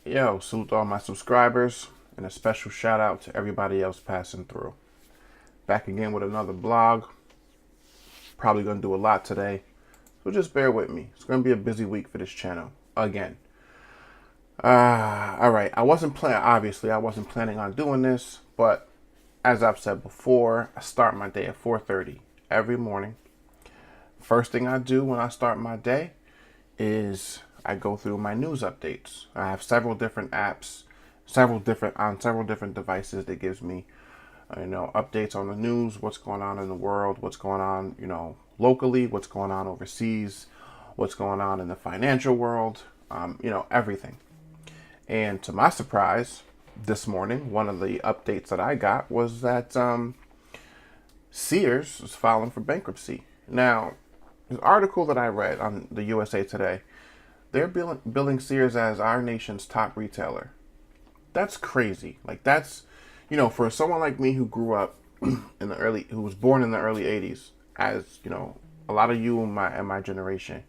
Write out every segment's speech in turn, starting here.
Yo, salute to all my subscribers, and a special shout out to everybody else passing through. Back again with another blog. Probably gonna do a lot today, so just bear with me. It's gonna be a busy week for this channel again. All right. Obviously, I wasn't planning on doing this, but as I've said before, I start my day at 4:30 every morning. First thing I do when I start my day is I go through my news updates. I have several different apps, several different devices that gives me, updates on the news, what's going on in the world, what's going on, locally, what's going on overseas, what's going on in the financial world, everything. And to my surprise, this morning, one of the updates that I got was that Sears is filing for bankruptcy. Now, the article that I read on the USA Today, they're billing Sears as our nation's top retailer. That's crazy. Like that's, for someone like me who grew up who was born in the early '80s, as a lot of you in my generation,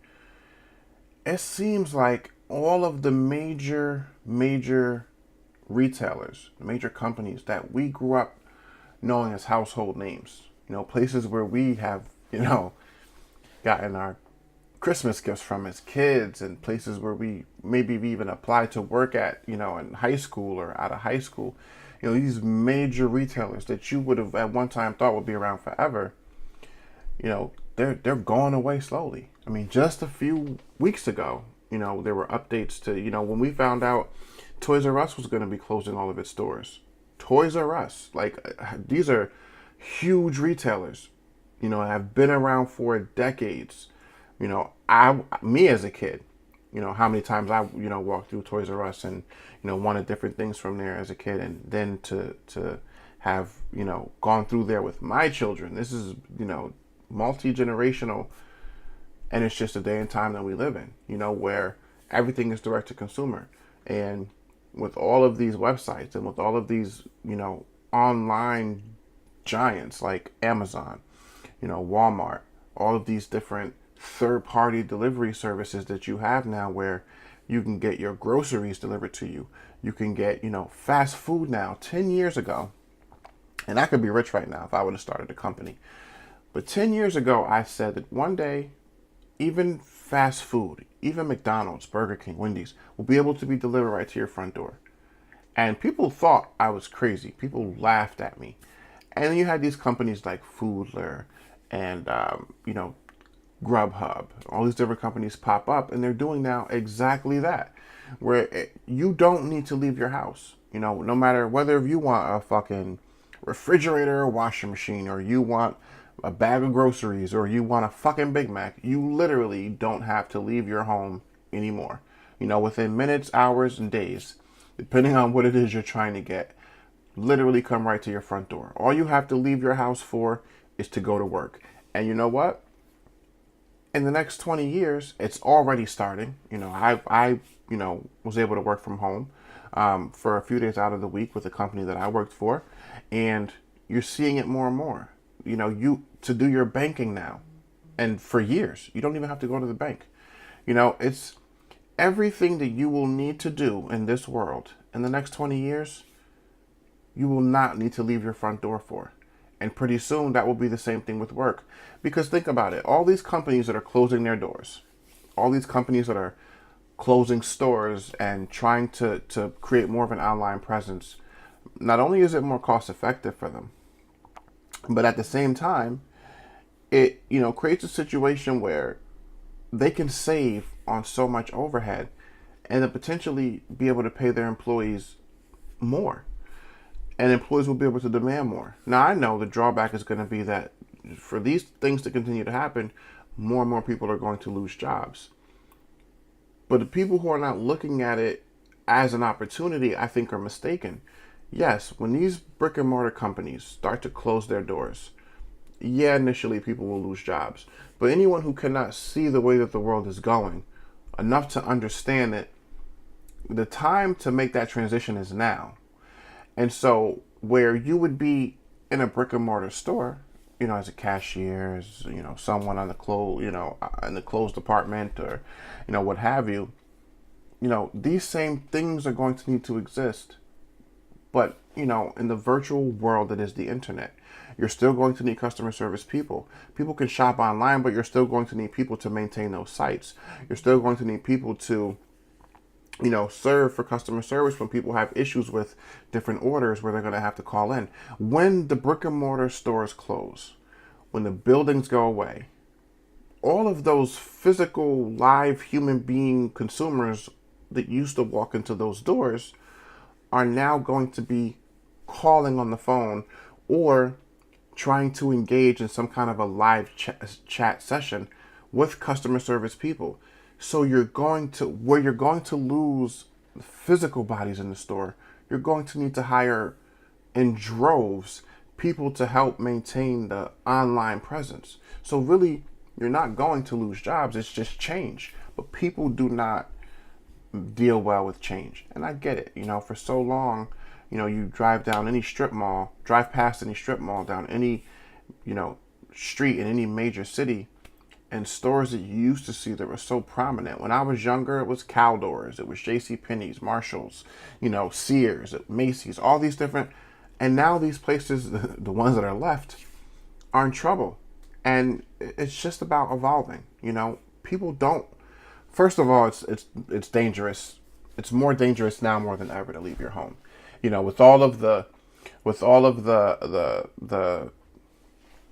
it seems like all of the major retailers, major companies that we grew up knowing as household names, places where we have, gotten our Christmas gifts from as kids, and places where we maybe even applied to work at, in high school or out of high school. These major retailers that you would have at one time thought would be around forever, they're going away slowly. I mean, just a few weeks ago, there were updates to, when we found out Toys R Us was going to be closing all of its stores. Toys R Us, these are huge retailers, have been around for decades. Me as a kid, how many times I, walked through Toys R Us and, wanted different things from there as a kid. And then to have, gone through there with my children. This is, multi-generational, and it's just a day and time that we live in, where everything is direct to consumer. And with all of these websites and with all of these, online giants like Amazon, Walmart, all of these different third-party delivery services that you have now, where you can get your groceries delivered to you. You can get, fast food now. 10 years ago, and I could be rich right now if I would have started a company. But 10 years ago, I said that one day, even fast food, even McDonald's, Burger King, Wendy's, will be able to be delivered right to your front door. And people thought I was crazy. People laughed at me. And then you had these companies like Foodler and, Grubhub. All these different companies pop up, and they're doing now exactly that, where you don't need to leave your house. No matter whether you want a fucking refrigerator or washing machine, or you want a bag of groceries, or you want a fucking Big Mac, you literally don't have to leave your home anymore. Within minutes, hours, and days, depending on what it is you're trying to get, literally come right to your front door. All you have to leave your house for is to go to work. And you know what? In the next 20 years, it's already starting. I was able to work from home for a few days out of the week with a company that I worked for, and you're seeing it more and more. You to do your banking now, and for years, you don't even have to go to the bank. It's everything that you will need to do in this world in the next 20 years, you will not need to leave your front door for. And pretty soon that will be the same thing with work. Because think about it, all these companies that are closing their doors, all these companies that are closing stores and trying to create more of an online presence, not only is it more cost effective for them, but at the same time, it creates a situation where they can save on so much overhead and then potentially be able to pay their employees more. And employees will be able to demand more. Now, I know the drawback is going to be that for these things to continue to happen, more and more people are going to lose jobs. But the people who are not looking at it as an opportunity, I think, are mistaken. Yes, when these brick and mortar companies start to close their doors, yeah, initially people will lose jobs. But anyone who cannot see the way that the world is going enough to understand that the time to make that transition is now. And so where you would be in a brick and mortar store, as a cashier, as, someone on the clothes, in the clothes department, or, what have you, these same things are going to need to exist. But, in the virtual world that is the internet, you're still going to need customer service people. People can shop online, but you're still going to need people to maintain those sites. You're still going to need people to, serve for customer service when people have issues with different orders where they're going to have to call in. When the brick and mortar stores close, when the buildings go away, all of those physical, live human being consumers that used to walk into those doors are now going to be calling on the phone or trying to engage in some kind of a live chat session with customer service people. So you're going to lose physical bodies in the store, you're going to need to hire in droves people to help maintain the online presence. So really, you're not going to lose jobs. It's just change. But people do not deal well with change. And I get it. For so long, you drive past any strip mall, down any, street in any major city, and stores that you used to see that were so prominent. When I was younger, it was Caldors, it was JCPenney's, Marshalls, Sears, Macy's, all these different. And now these places, the ones that are left, are in trouble. And it's just about evolving. People don't. First of all, it's dangerous. It's more dangerous now more than ever to leave your home. With all of the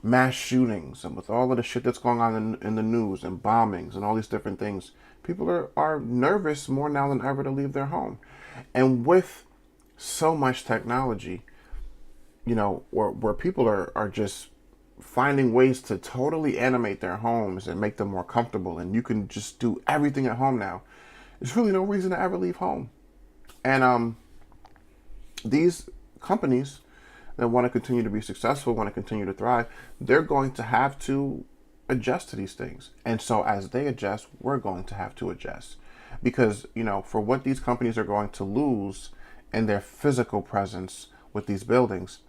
mass shootings and with all of the shit that's going on in the news and bombings and all these different things, people are nervous more now than ever to leave their home. And with so much technology, where people are just finding ways to totally animate their homes and make them more comfortable, and you can just do everything at home now, there's really no reason to ever leave home. And these companies that want to continue to be successful, want to continue to thrive, they're going to have to adjust to these things. And so as they adjust, we're going to have to adjust. Because, for what these companies are going to lose in their physical presence with these buildings,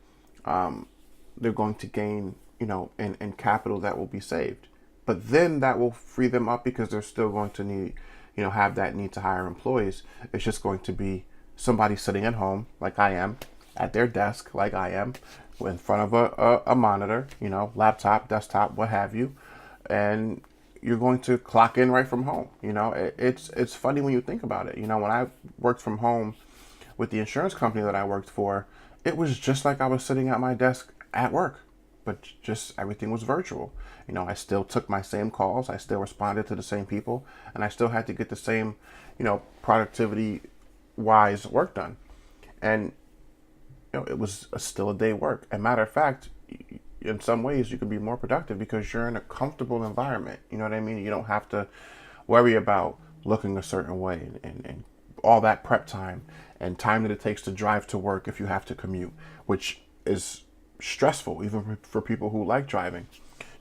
they're going to gain, in capital that will be saved. But then that will free them up because they're still going to need, have that need to hire employees. It's just going to be somebody sitting at home, like I am, at their desk, like I am, in front of a monitor, laptop, desktop, what have you, and you're going to clock in right from home. It's funny when you think about it. When I worked from home with the insurance company that I worked for, it was just like I was sitting at my desk at work, but just everything was virtual. I still took my same calls, I still responded to the same people, and I still had to get the same, productivity wise work done. And it was still a day work. And matter of fact, in some ways you could be more productive because you're in a comfortable environment. You know what I mean? You don't have to worry about looking a certain way and all that prep time and time that it takes to drive to work if you have to commute, which is stressful even for people who like driving.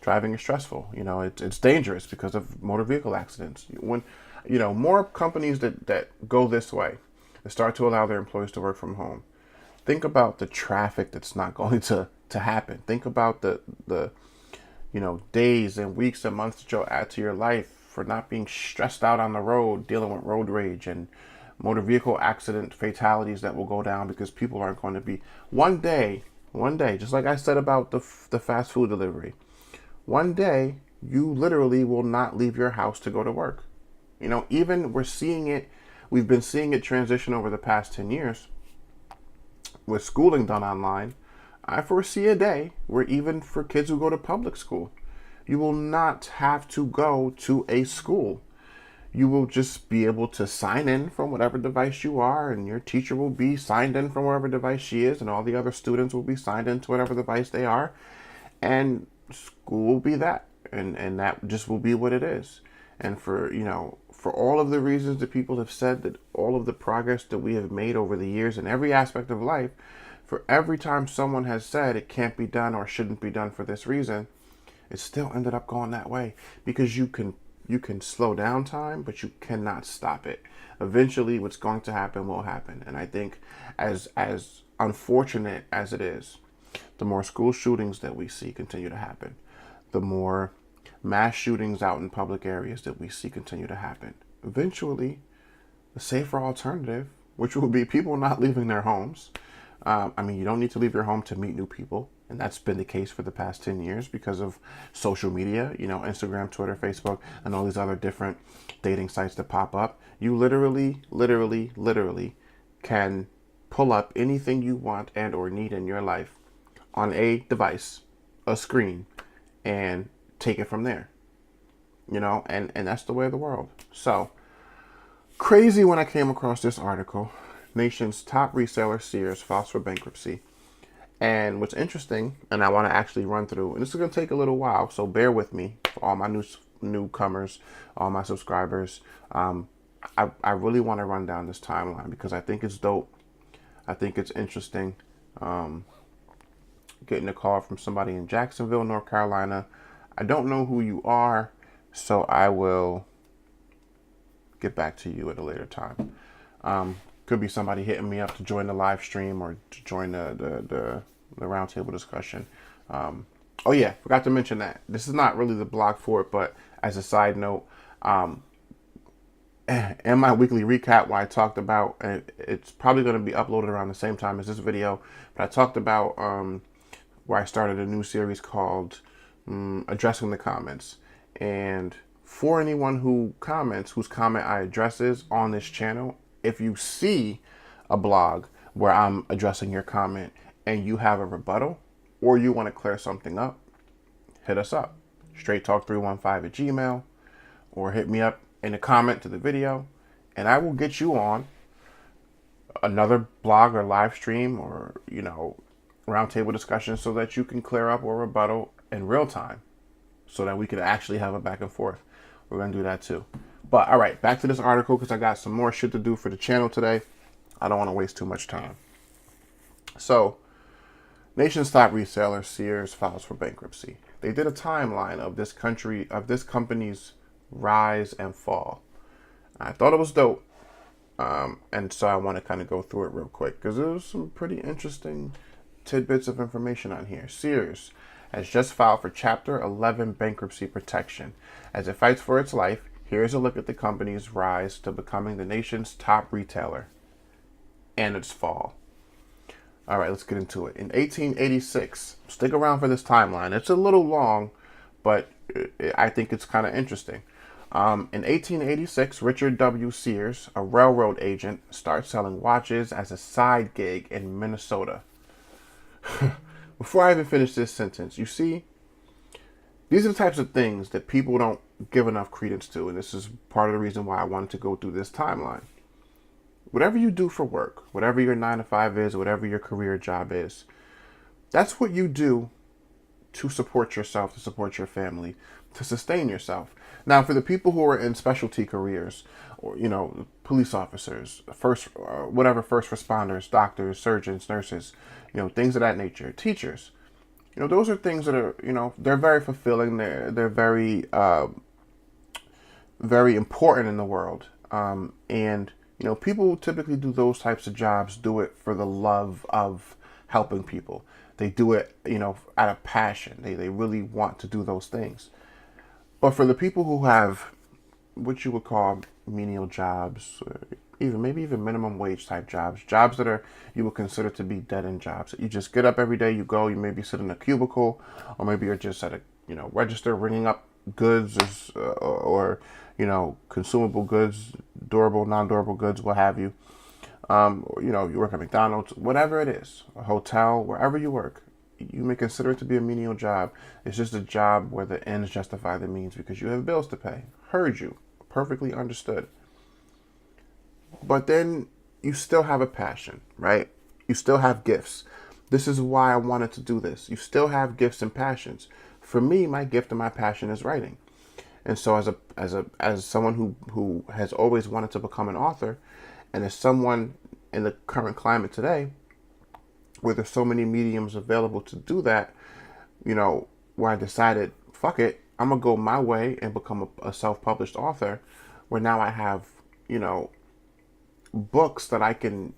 Driving is stressful. It's dangerous because of motor vehicle accidents. When more companies that go this way, that start to allow their employees to work from home, think about the traffic that's not going to happen. Think about the days and weeks and months that you'll add to your life for not being stressed out on the road, dealing with road rage and motor vehicle accident fatalities that will go down because people aren't going to be one day, just like I said about the fast food delivery, one day you literally will not leave your house to go to work. Even we've been seeing it transition over the past 10 years. With schooling done online, I foresee a day where even for kids who go to public school, you will not have to go to a school. You will just be able to sign in from whatever device you are, and your teacher will be signed in from whatever device she is, and all the other students will be signed in to whatever device they are, and school will be that, and that just will be what it is. And for all of the reasons that people have said, that all of the progress that we have made over the years in every aspect of life, for every time someone has said it can't be done or shouldn't be done for this reason, it still ended up going that way. Because you can slow down time, but you cannot stop it. Eventually what's going to happen will happen. And I think as unfortunate as it is, the more school shootings that we see continue to happen, the more mass shootings out in public areas that we see continue to happen, eventually the safer alternative, which will be people not leaving their homes. You don't need to leave your home to meet new people. And that's been the case for the past 10 years because of social media, Instagram, Twitter, Facebook, and all these other different dating sites that pop up. You literally can pull up anything you want and or need in your life on a device, a screen, and take it from there. And that's the way of the world. So, crazy when I came across this article. Nation's top reseller, Sears, files for bankruptcy. And what's interesting, and I want to actually run through, and this is going to take a little while, so bear with me for all my newcomers, all my subscribers. I really want to run down this timeline because I think it's dope. I think it's interesting. Getting a call from somebody in Jacksonville, North Carolina. I don't know who you are, so I will get back to you at a later time. Could be somebody hitting me up to join the live stream or to join the roundtable discussion. Oh yeah, forgot to mention that. This is not really the blog for it, but as a side note, in my weekly recap where I talked about, and it's probably going to be uploaded around the same time as this video, but I talked about where I started a new series called Addressing the Comments. And for anyone who comments, whose comment I addresses on this channel, if you see a blog where I'm addressing your comment and you have a rebuttal or you want to clear something up, hit us up. straighttalk315@gmail.com, or hit me up in a comment to the video and I will get you on another blog or live stream or, roundtable discussion so that you can clear up or rebuttal in real time so that we could actually have a back and forth. We're going to do that too. But all right, back to this article because I got some more shit to do for the channel today. I don't want to waste too much time. So, nation's top reseller, Sears, files for bankruptcy. They did a timeline of this company's rise and fall. I thought it was dope. And so I want to kind of go through it real quick because there was some pretty interesting tidbits of information on here. Sears has just filed for Chapter 11 bankruptcy protection. As it fights for its life, here's a look at the company's rise to becoming the nation's top retailer and its fall. All right, let's get into it. In 1886, stick around for this timeline. It's a little long, but I think it's kind of interesting. In 1886, Richard W. Sears, a railroad agent, starts selling watches as a side gig in Minnesota. Before I even finish this sentence, you see, these are the types of things that people don't give enough credence to, and this is part of the reason why I wanted to go through this timeline. Whatever you do for work, whatever your 9 to 5 is, whatever your career job is, that's what you do to support yourself, to support your family, to sustain yourself. Now, for the people who are in specialty careers, or police officers, first responders, doctors, surgeons, nurses, things of that nature, teachers, those are things that are, they're very fulfilling. They're very, very important in the world. And people who typically do those types of jobs do it for the love of helping people. They do it, out of passion. They really want to do those things. But for the people who have what you would call menial jobs, maybe even minimum wage type jobs that you would consider to be dead-end jobs. You just get up every day, you go, you maybe sit in a cubicle, or maybe you're just at a register ringing up goods or consumable goods, durable, non-durable goods, what have you. You work at McDonald's, whatever it is, a hotel, wherever you work. You may consider it to be a menial job. It's just a job where the ends justify the means because you have bills to pay. Heard you. Perfectly understood. But then you still have a passion, right? You still have gifts. This is why I wanted to do this. You still have gifts and passions. For me, my gift and my passion is writing. And so as someone who has always wanted to become an author, and as someone in the current climate today, where there's so many mediums available to do that, where I decided, fuck it, I'm going to go my way and become a self-published author, where now I have, books that I can,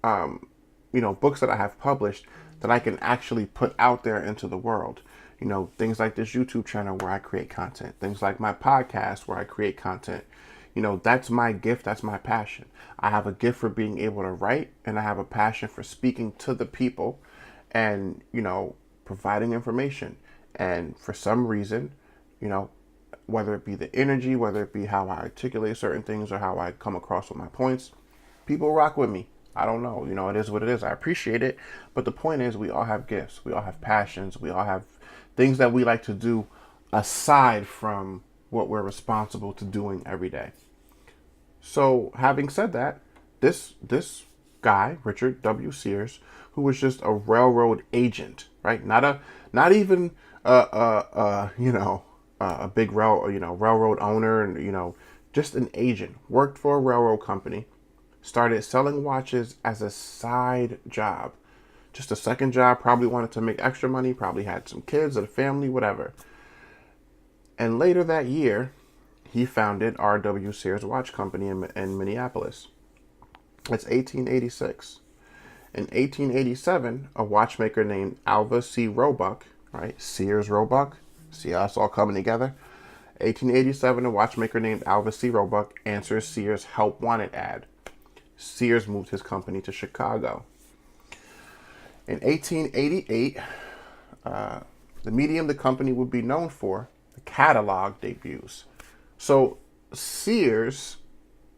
books that I have published that I can actually put out there into the world. Things like this YouTube channel where I create content, things like my podcast where I create content, You know, that's my gift. That's my passion. I have a gift for being able to write, and I have a passion for speaking to the people and, you know, providing information. And for some reason, you know, whether it be the energy, whether it be how I articulate certain things or how I come across with my points, people rock with me. I don't know. You know, it is what it is. I appreciate it. But the point is, we all have gifts. We all have passions. We all have things that we like to do aside from what we're responsible to doing every day. So, having said that, this guy, Richard W. Sears, who was just a railroad agent, right? Not even you know, a big railroad owner, and you know, just an agent. Worked for a railroad company, started selling watches as a side job, just a second job. Probably wanted to make extra money. Probably had some kids, a family, whatever. And later that year, he founded R.W. Sears Watch Company in Minneapolis. It's 1886. In 1887, a watchmaker named Alva C. Roebuck, right? Sears Roebuck. See how it's all coming together? 1887, a watchmaker named Alva C. Roebuck answers Sears' Help Wanted ad. Sears moved his company to Chicago. In 1888, the medium the company would be known for, the catalog debuts. So Sears,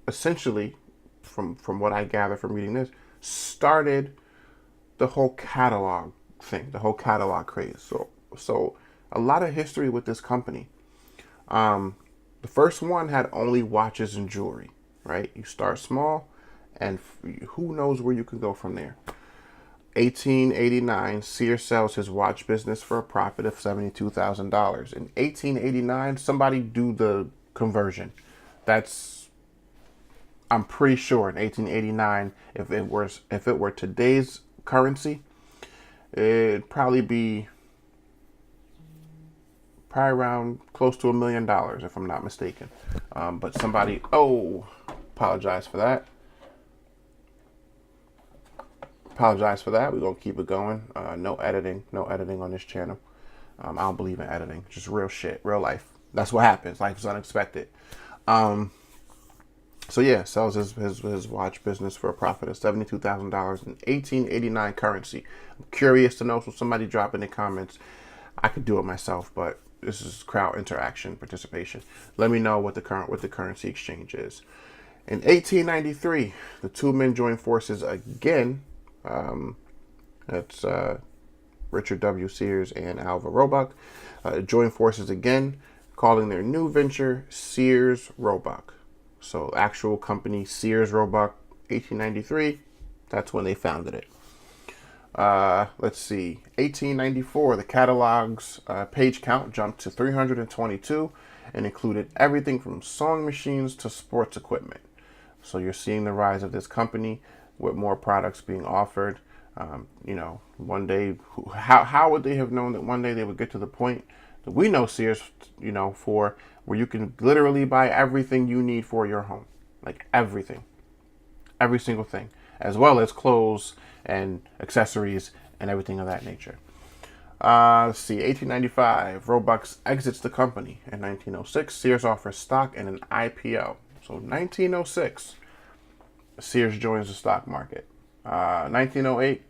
essentially, from what I gather from reading this, started the whole catalog thing, the whole catalog craze. So a lot of history with this company. The first one had only watches and jewelry, right? You start small, and who knows where you can go from there. 1889, Sears sells his watch business for a profit of $72,000. In 1889, somebody do the conversion. That's, I'm pretty sure in 1889, if it were today's currency, it'd probably be around close to $1 million, if I'm not mistaken. But somebody, apologize for that. We're gonna keep it going. No editing on this channel. I don't believe in editing. Just real shit, real life. That's what happens. Life is unexpected. So yeah, sells his watch business for a profit of $72,000 in 1889 currency. I'm curious to know, so somebody drop in the comments. I could do it myself, but this is crowd interaction, participation. Let me know what the currency exchange is. In 1893, the two men joined forces again. That's Richard W. Sears and Alva Roebuck. Joined forces again, calling their new venture Sears Roebuck. So actual company Sears Roebuck, 1893. That's when they founded it. Let's see, 1894, the catalog's page count jumped to 322 and included everything from sewing machines to sports equipment. So you're seeing the rise of this company with more products being offered. You know, one day, how would they have known that one day they would get to the point that we know Sears, you know, for where you can literally buy everything you need for your home, like everything, every single thing, as well as clothes and accessories and everything of that nature. Let's see, 1895, Roebuck exits the company. In 1906, Sears offers stock and an IPO. So 1906, Sears joins the stock market. 1908,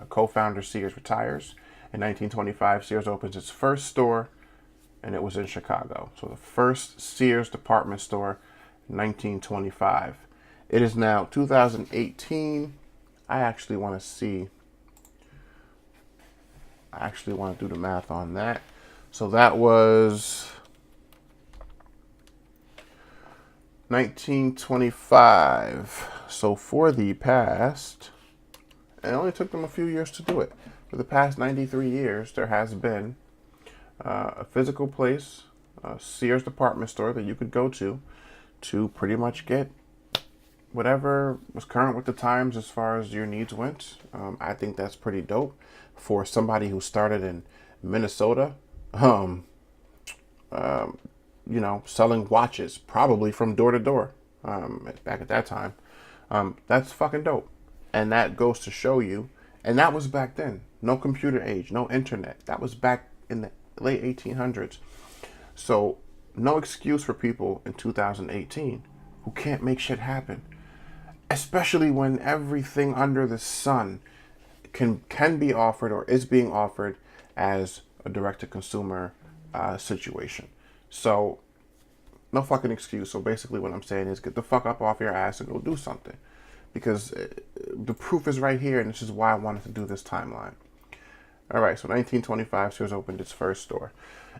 co-founder Sears retires. In 1925, Sears opens its first store, and it was in Chicago. So the first Sears department store, 1925. It is now 2018. I actually want to do the math on that. So that was 1925. So for the past, it only took them a few years to do it. For the past 93 years, there has been a physical place, a Sears department store that you could go to pretty much get whatever was current with the times as far as your needs went. I think that's pretty dope for somebody who started in Minnesota, you know, selling watches, probably from door to door, back at that time. That's fucking dope. And that goes to show you, and that was back then. No computer age, no internet. That was back in the late 1800s. So no excuse for people in 2018 who can't make shit happen. Especially when everything under the sun can be offered or is being offered as a direct-to-consumer situation. So, no fucking excuse. So basically what I'm saying is get the fuck up off your ass and go do something. Because the proof is right here, and this is why I wanted to do this timeline. All right, so 1925, Sears opened its first store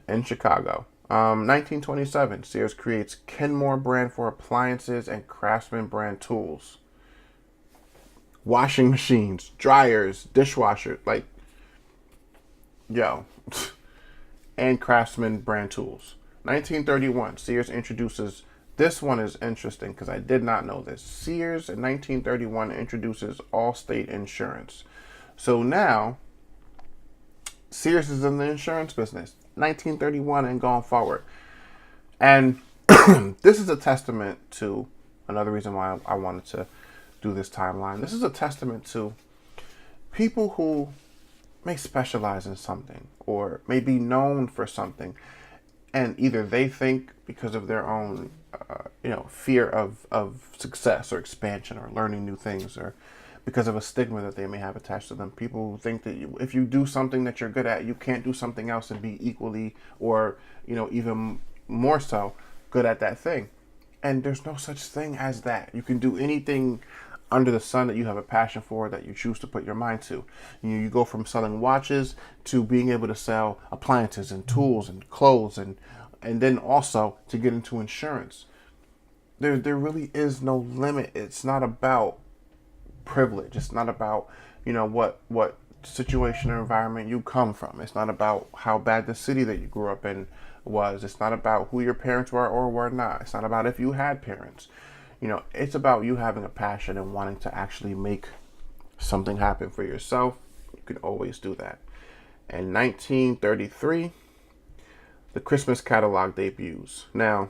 in Chicago. 1927, Sears creates Kenmore brand for appliances and Craftsman brand tools. Washing machines, dryers, dishwasher, like, yo. And Craftsman brand tools. 1931, Sears introduces, this one is interesting because I did not know this. Sears in 1931 introduces Allstate Insurance. So now, Sears is in the insurance business. 1931 and going forward. And this is a testament to, another reason why I wanted to do this timeline. This is a testament to people who may specialize in something or may be known for something, and either they think because of their own fear of success or expansion or learning new things, or because of a stigma that they may have attached to them. People who think that if you do something that you're good at, you can't do something else and be equally or even more so good at that thing. And there's no such thing as that. You can do anything under the sun that you have a passion for, that you choose to put your mind to. You go from selling watches to being able to sell appliances and tools and clothes, and then also to get into insurance. There really is no limit. It's not about privilege. It's not about what situation or environment you come from. It's not about how bad the city that you grew up in was. It's not about who your parents were or were not. It's not about if you had parents. It's about you having a passion and wanting to actually make something happen for yourself. You can always do that. In 1933, the Christmas catalog debuts. Now,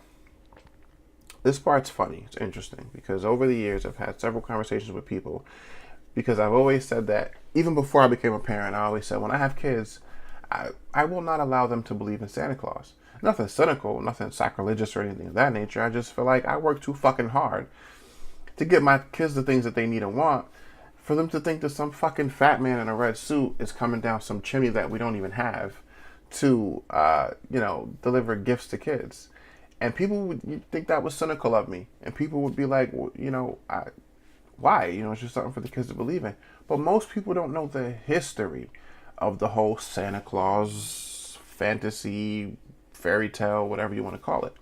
this part's funny. It's interesting because over the years I've had several conversations with people, because I've always said that even before I became a parent, I always said when I have kids, I will not allow them to believe in Santa Claus. Nothing cynical, nothing sacrilegious or anything of that nature. I just feel like I work too fucking hard to get my kids the things that they need and want, for them to think that some fucking fat man in a red suit is coming down some chimney that we don't even have to, deliver gifts to kids. And people would think that was cynical of me. And people would be like, why? It's just something for the kids to believe in. But most people don't know the history of the whole Santa Claus fantasy, fairy tale, whatever you want to call it.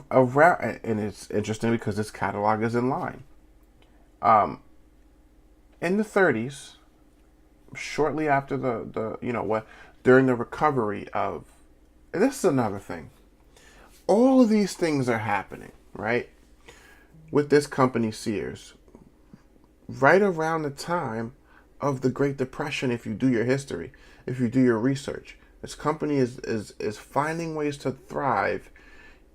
Around, and it's interesting because this catalog is in line. In the 30s, shortly after during the recovery of, and this is another thing. All of these things are happening, right? With this company, Sears, right around the time of the Great Depression, if you do your history, if you do your research. This company is finding ways to thrive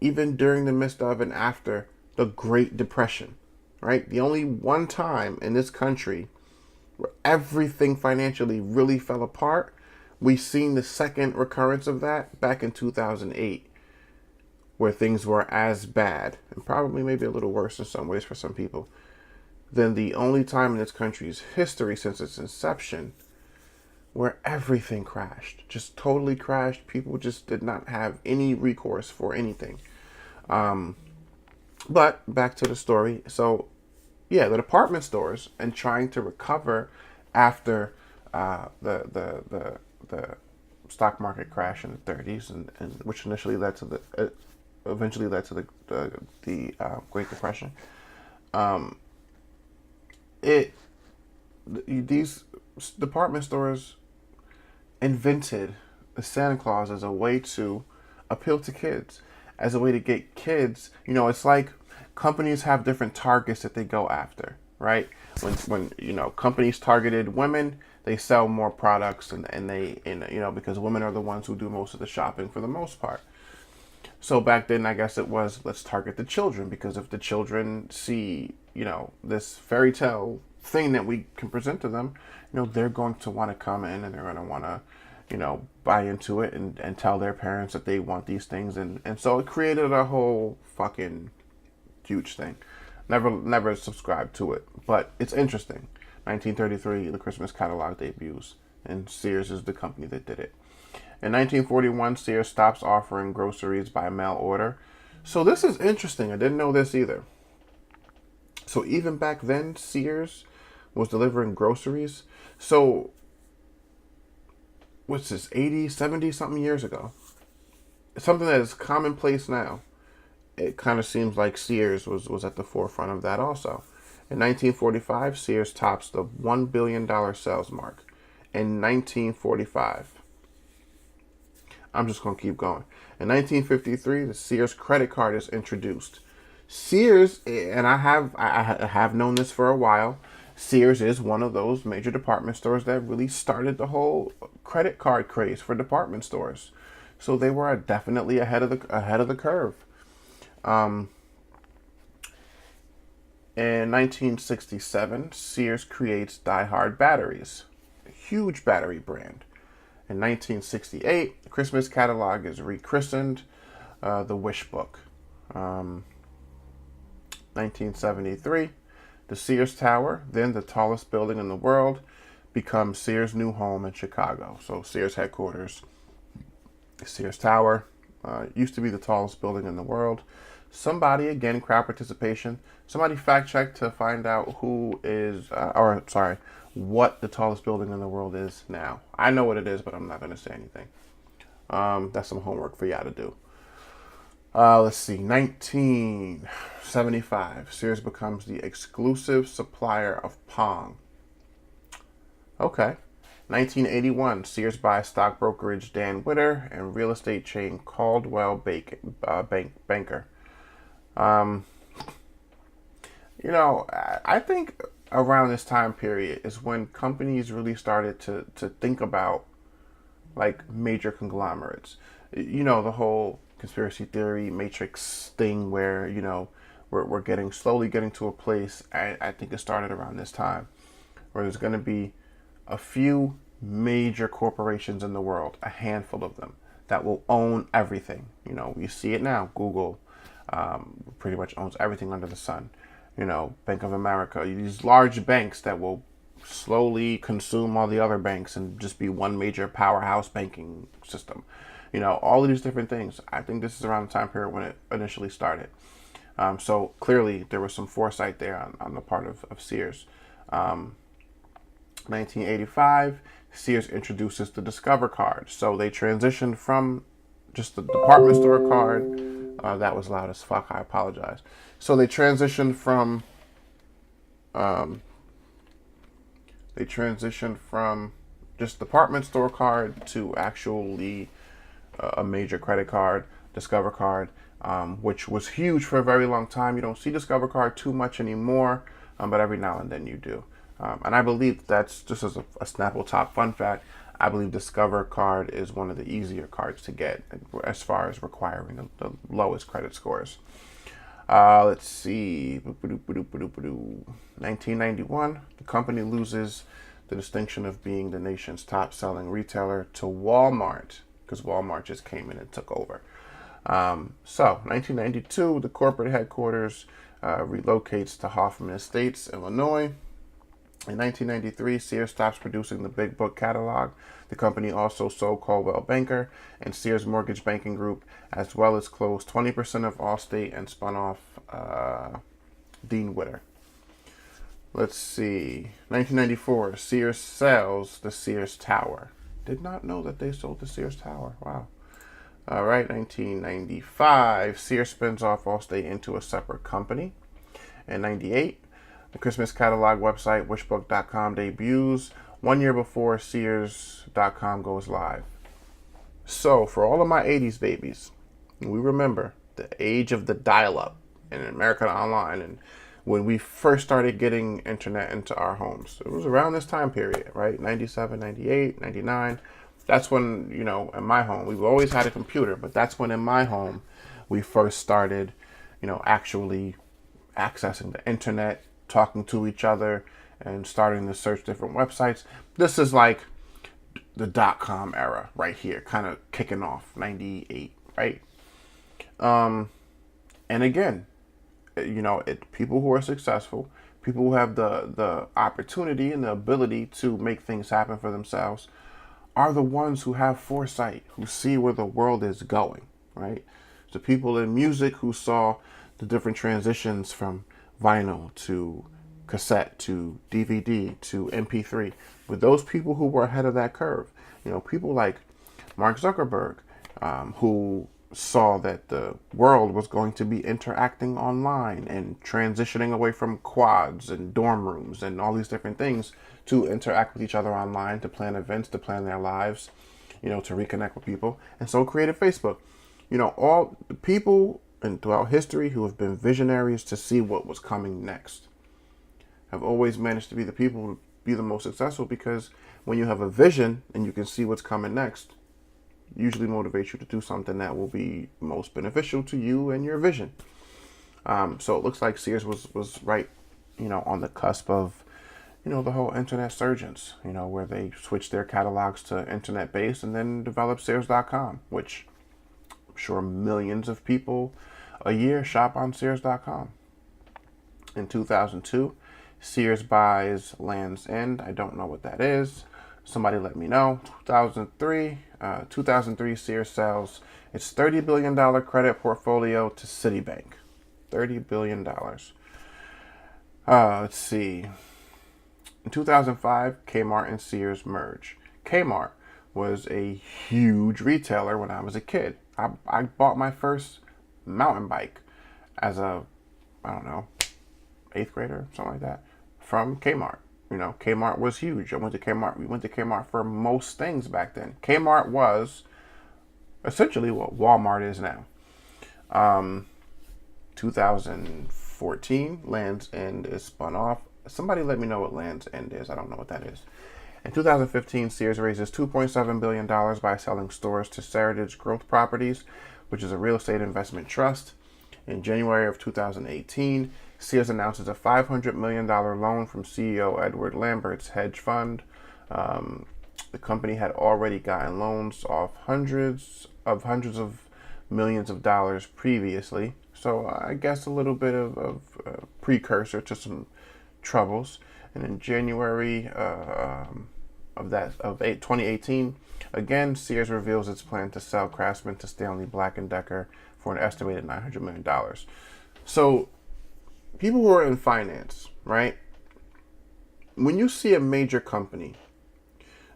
even during the midst of and after the Great Depression, right? The only one time in this country where everything financially really fell apart, we've seen the second recurrence of that back in 2008, where things were as bad, and probably maybe a little worse in some ways for some people, than the only time in this country's history since its inception where everything crashed, just totally crashed. People just did not have any recourse for anything. But back to the story. So, yeah, the department stores, and trying to recover after the stock market crash in the 30s, and which initially led to the eventually led to the Great Depression. These department stores invented the Santa Claus as a way to appeal to kids, as a way to get kids. It's like companies have different targets that they go after, right? When companies targeted women, they sell more products, and because women are the ones who do most of the shopping for the most part. So back then, I guess it was, let's target the children, because if the children see, this fairy tale thing that we can present to them, they're going to want to come in, and they're going to want to, buy into it and tell their parents that they want these things. And so it created a whole fucking huge thing. Never subscribed to it, but it's interesting. 1933, the Christmas catalog debuts, and Sears is the company that did it. In 1941, Sears stops offering groceries by mail order. So this is interesting. I didn't know this either. So even back then, Sears was delivering groceries. So what's this, 80, 70 something years ago? It's something that is commonplace now. It kind of seems like Sears was at the forefront of that also. In 1945, Sears tops the $1 billion sales mark. In 1945. I'm just going to keep going. In 1953, the Sears credit card is introduced. Sears, and I have known this for a while, Sears is one of those major department stores that really started the whole credit card craze for department stores. So they were definitely ahead of the curve. In 1967, Sears creates Die Hard batteries, a huge battery brand. In 1968, the Christmas catalog is rechristened the Wish Book. 1973, the Sears Tower, then the tallest building in the world, becomes Sears' new home in Chicago. So Sears headquarters, Sears Tower, used to be the tallest building in the world. Somebody, again, crowd participation, somebody fact check to find out what the tallest building in the world is now. I know what it is, but I'm not going to say anything. That's some homework for y'all to do. Let's see, 1975, Sears becomes the exclusive supplier of Pong. Okay. 1981, Sears buys stock brokerage Dan Witter and real estate chain Caldwell Banker. I think around this time period is when companies really started to think about like major conglomerates. The whole conspiracy theory matrix thing where, we're slowly getting to a place. I think it started around this time where there's going to be a few major corporations in the world, a handful of them, that will own everything. You see it now. Google pretty much owns everything under the sun. Bank of America, these large banks that will slowly consume all the other banks and just be one major powerhouse banking system. All of these different things. I think this is around the time period when it initially started. So clearly there was some foresight there on the part of Sears. 1985, Sears introduces the Discover card. So they transitioned from just the department store card. That was loud as fuck. I apologize. So they transitioned from just department store card to actually a major credit card, Discover card, which was huge for a very long time. You don't see Discover card too much anymore, but every now and then you do. And I believe that's just as a Snapple top fun fact. I believe Discover card is one of the easier cards to get as far as requiring the lowest credit scores. Let's see. 1991, the company loses the distinction of being the nation's top selling retailer to Walmart, because Walmart just came in and took over. So 1992, the corporate headquarters relocates to Hoffman Estates, Illinois. In 1993, Sears stops producing the Big Book catalog. The company also sold Coldwell Banker and Sears Mortgage Banking Group, as well as closed 20% of Allstate and spun off Dean Witter. Let's see. 1994, Sears sells the Sears Tower. Did not know that they sold the Sears Tower. Wow. All right, 1995, Sears spins off Allstate into a separate company. In 98, the Christmas catalog website wishbook.com debuts 1 year before Sears.com goes live. So, for all of my 80s babies, we remember the age of the dial-up in America Online, and when we first started getting internet into our homes. It was around this time period, right? 97, 98, 99. That's when, in my home, we've always had a computer, but that's when in my home we first started, actually accessing the internet, talking to each other, and starting to search different websites. This is like the dot-com era right here, kind of kicking off 98, right? And again, people who are successful, people who have the opportunity and the ability to make things happen for themselves, are the ones who have foresight, who see where the world is going, right? So people in music who saw the different transitions from vinyl to cassette to DVD to MP3, with those people who were ahead of that curve. People like Mark Zuckerberg, who saw that the world was going to be interacting online and transitioning away from quads and dorm rooms and all these different things to interact with each other online, to plan events, to plan their lives, to reconnect with people. And so created Facebook. All the people and throughout history who have been visionaries to see what was coming next have always managed to be the people who be the most successful, because when you have a vision and you can see what's coming next, usually motivates you to do something that will be most beneficial to you and your vision. So it looks like Sears was right, on the cusp of, the whole internet surgence, where they switched their catalogs to internet based and then developed Sears.com, which I'm sure millions of people a year shop on Sears.com. In 2002, Sears buys Land's End. I don't know what that is. Somebody let me know. 2003, Sears sells its $30 billion credit portfolio to Citibank. $30 billion. Let's see. In 2005, Kmart and Sears merge. Kmart was a huge retailer when I was a kid. I bought my first mountain bike as a, 8th grader, something like that, from Kmart. Kmart was huge. I went to Kmart. We went to Kmart for most things back then. Kmart was essentially what Walmart is now. 2014, Land's End is spun off. Somebody let me know what Land's End is. I don't know what that is. In 2015, Sears raises $2.7 billion by selling stores to Seritage Growth Properties, which is a real estate investment trust. In January of 2018, Sears announces a $500 million loan from CEO Edward Lambert's hedge fund. The company had already gotten loans of hundreds of millions of dollars previously. So I guess a little bit of precursor to some troubles. And in January of 2018, again, Sears reveals its plan to sell Craftsman to Stanley Black & Decker for an estimated $900 million. So people who are in finance, right? When you see a major company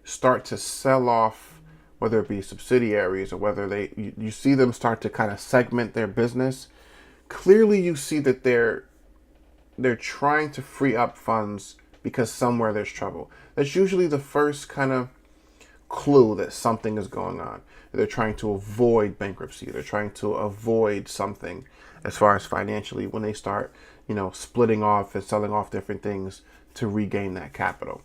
start to sell off, whether it be subsidiaries or whether you see them start to kind of segment their business, clearly you see that they're trying to free up funds because somewhere there's trouble. That's usually the first kind of clue that something is going on. They're trying to avoid bankruptcy. They're trying to avoid something as far as financially when they start, splitting off and selling off different things to regain that capital.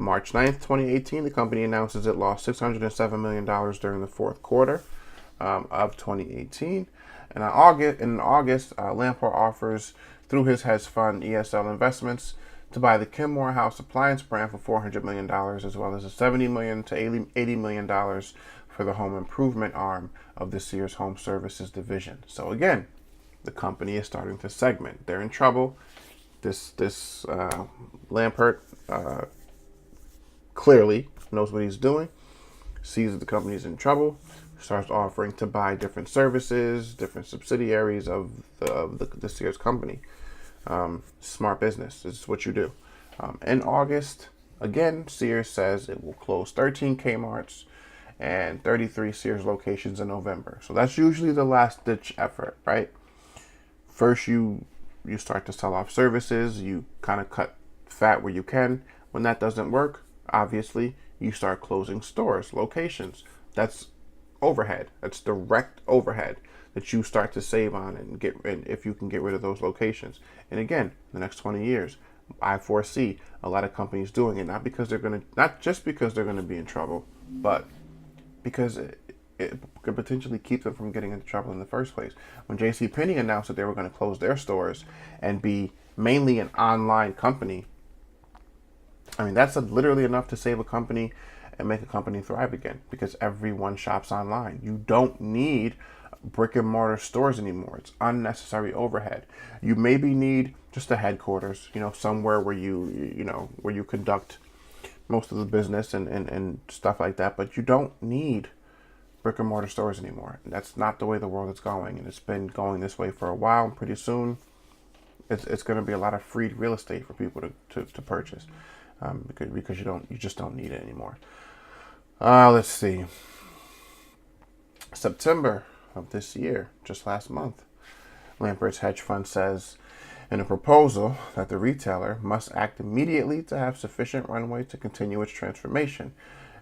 March 9th, 2018, the company announces it lost $607 million during the fourth quarter of 2018. And in August, Lamport offers through his hedge fund ESL Investments to buy the Kim Morehouse appliance brand for $400 million, as well as a $70 million to $80 million for the home improvement arm of the Sears Home Services division. So again, the company is starting to segment. They're in trouble. This Lampert clearly knows what he's doing, sees that the company is in trouble, starts offering to buy different services, different subsidiaries of the Sears company. Smart business. This is what you do. In August, again, Sears says it will close 13 Kmarts and 33 Sears locations in November. So that's usually the last ditch effort, right? First, you start to sell off services. You kind of cut fat where you can. When that doesn't work, obviously, you start closing stores, locations. That's overhead. That's direct overhead that you start to save on and if you can get rid of those locations. And again, the next 20 years, I foresee a lot of companies doing it, not just because they're going to be in trouble, but because it could potentially keep them from getting into trouble in the first place. When JCPenney announced that they were going to close their stores and be mainly an online company, I mean, that's literally enough to save a company and make a company thrive again, because everyone shops online. You don't need brick and mortar stores anymore. It's unnecessary overhead. You maybe need just a headquarters, somewhere where where you conduct most of the business and stuff like that, but you don't need brick and mortar stores anymore. And that's not the way the world is going, and it's been going this way for a while, and pretty soon it's going to be a lot of free real estate for people to purchase, because you just don't need it anymore. Let's see. September of this year, just last month, Lampert's hedge fund says in a proposal that the retailer must act immediately to have sufficient runway to continue its transformation.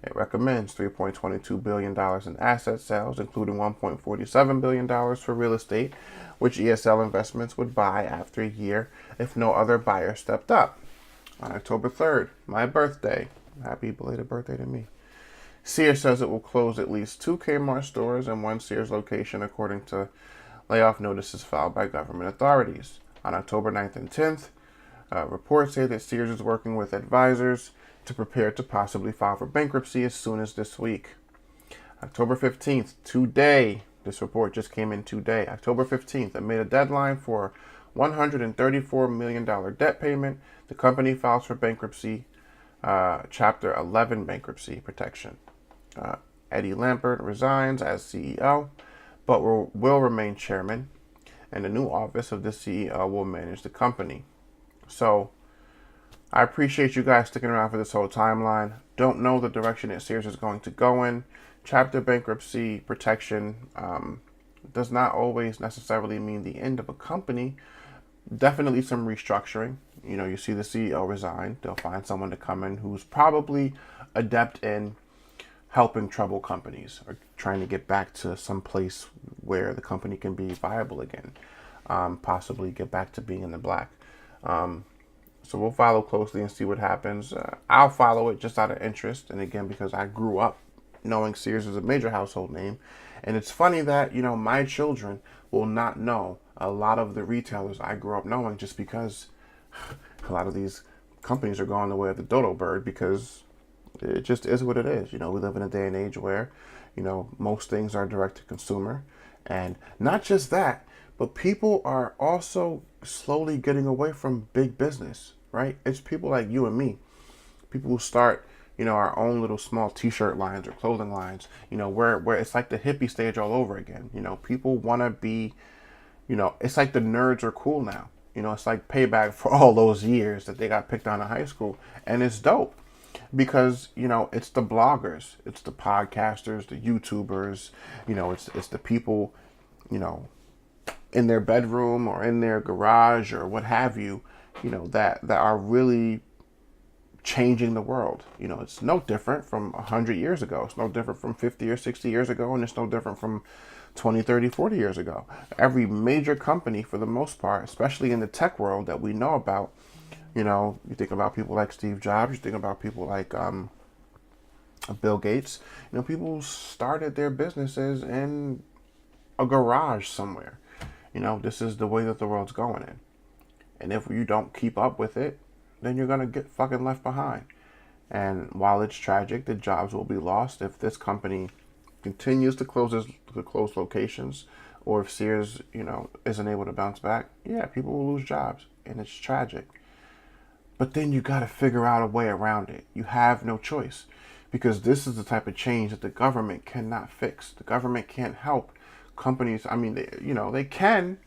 It recommends $3.22 billion in asset sales, including $1.47 billion for real estate, which ESL Investments would buy after a year if no other buyer stepped up. On October 3rd, my birthday, happy belated birthday to me, Sears says it will close at least 2 Kmart stores and 1 Sears location, according to layoff notices filed by government authorities. On October 9th and 10th, reports say that Sears is working with advisors to prepare to possibly file for bankruptcy as soon as this week. October 15th, today, this report just came in today. October 15th, amid a deadline for $134 million debt payment, the company files for bankruptcy, Chapter 11 bankruptcy protection. Eddie Lampert resigns as CEO, but will remain chairman, and the new office of the CEO will manage the company. So, I appreciate you guys sticking around for this whole timeline. Don't know the direction that Sears is going to go in. Chapter bankruptcy protection does not always necessarily mean the end of a company. Definitely some restructuring. You see the CEO resign. They'll find someone to come in who's probably adept in helping troubled companies or trying to get back to some place where the company can be viable again. Possibly get back to being in the black. So we'll follow closely and see what happens. I'll follow it just out of interest. And again, because I grew up knowing Sears is a major household name. And it's funny that, my children will not know a lot of the retailers I grew up knowing, just because a lot of these companies are going the way of the dodo bird, because it just is what it is. We live in a day and age where, most things are direct to consumer. And not just that, but people are also slowly getting away from big business, right? It's people like you and me, people who start, our own little small t-shirt lines or clothing lines, where it's like the hippie stage all over again. People want to be, it's like the nerds are cool now. It's like payback for all those years that they got picked on in high school. And it's dope because, it's the bloggers, it's the podcasters, the YouTubers, it's the people, in their bedroom or in their garage or what have you, that are really changing the world. It's no different from 100 years ago. It's no different from 50 or 60 years ago, and it's no different from 20, 30, 40 years ago. Every major company, for the most part, especially in the tech world that we know about, you think about people like Steve Jobs, you think about people like Bill Gates, people started their businesses in a garage somewhere. This is the way that the world's going in. And if you don't keep up with it, then you're going to get fucking left behind. And while it's tragic, the jobs will be lost if this company continues to close locations, or if Sears, isn't able to bounce back. Yeah, people will lose jobs, and it's tragic. But then you got to figure out a way around it. You have no choice, because this is the type of change that the government cannot fix. The government can't help companies. I mean, they can,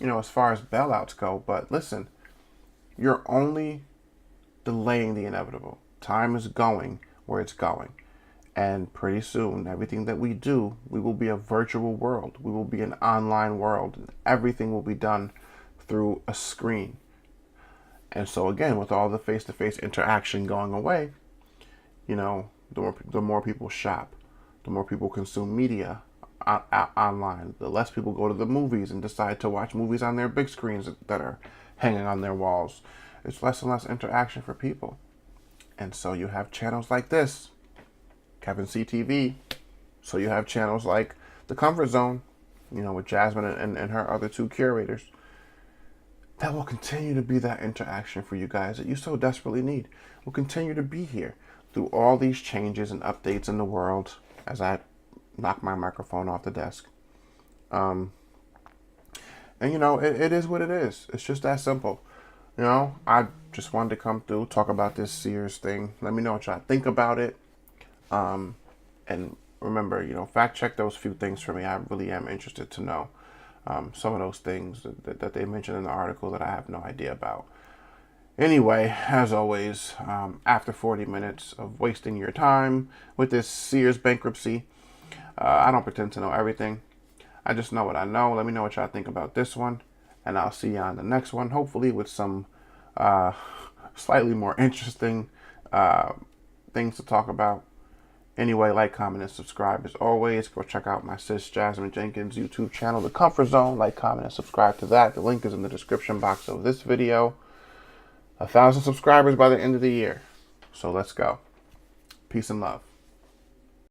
as far as bailouts go. But listen, you're only delaying the inevitable. Time is going where it's going. And pretty soon, everything that we do, we will be a virtual world. We will be an online world. And everything will be done through a screen. And so again, with all the face-to-face interaction going away, the more people shop, the more people consume media online, the less people go to the movies and decide to watch movies on their big screens that are hanging on their walls. It's less and less interaction for people. And so you have channels like this, Kevin CTV. So you have channels like The Comfort Zone, with Jasmine and her other 2 curators. that will continue to be that interaction for you guys that you so desperately need. Will continue to be here through all these changes and updates in the world as I knock my microphone off the desk. And it is what it is. It's just that simple. I just wanted to come through, talk about this Sears thing. Let me know what y'all think about it. And remember, fact check those few things for me. I really am interested to know some of those things that they mentioned in the article that I have no idea about. Anyway, as always, after 40 minutes of wasting your time with this Sears bankruptcy, I don't pretend to know everything. I just know what I know. Let me know what y'all think about this one. And I'll see you on the next one, hopefully with some slightly more interesting things to talk about. Anyway, like, comment, and subscribe as always. Go check out my sis Jasmine Jenkins YouTube channel, The Comfort Zone. Like, comment, and subscribe to that. The link is in the description box of this video. 1,000 subscribers by the end of the year. So let's go. Peace and love.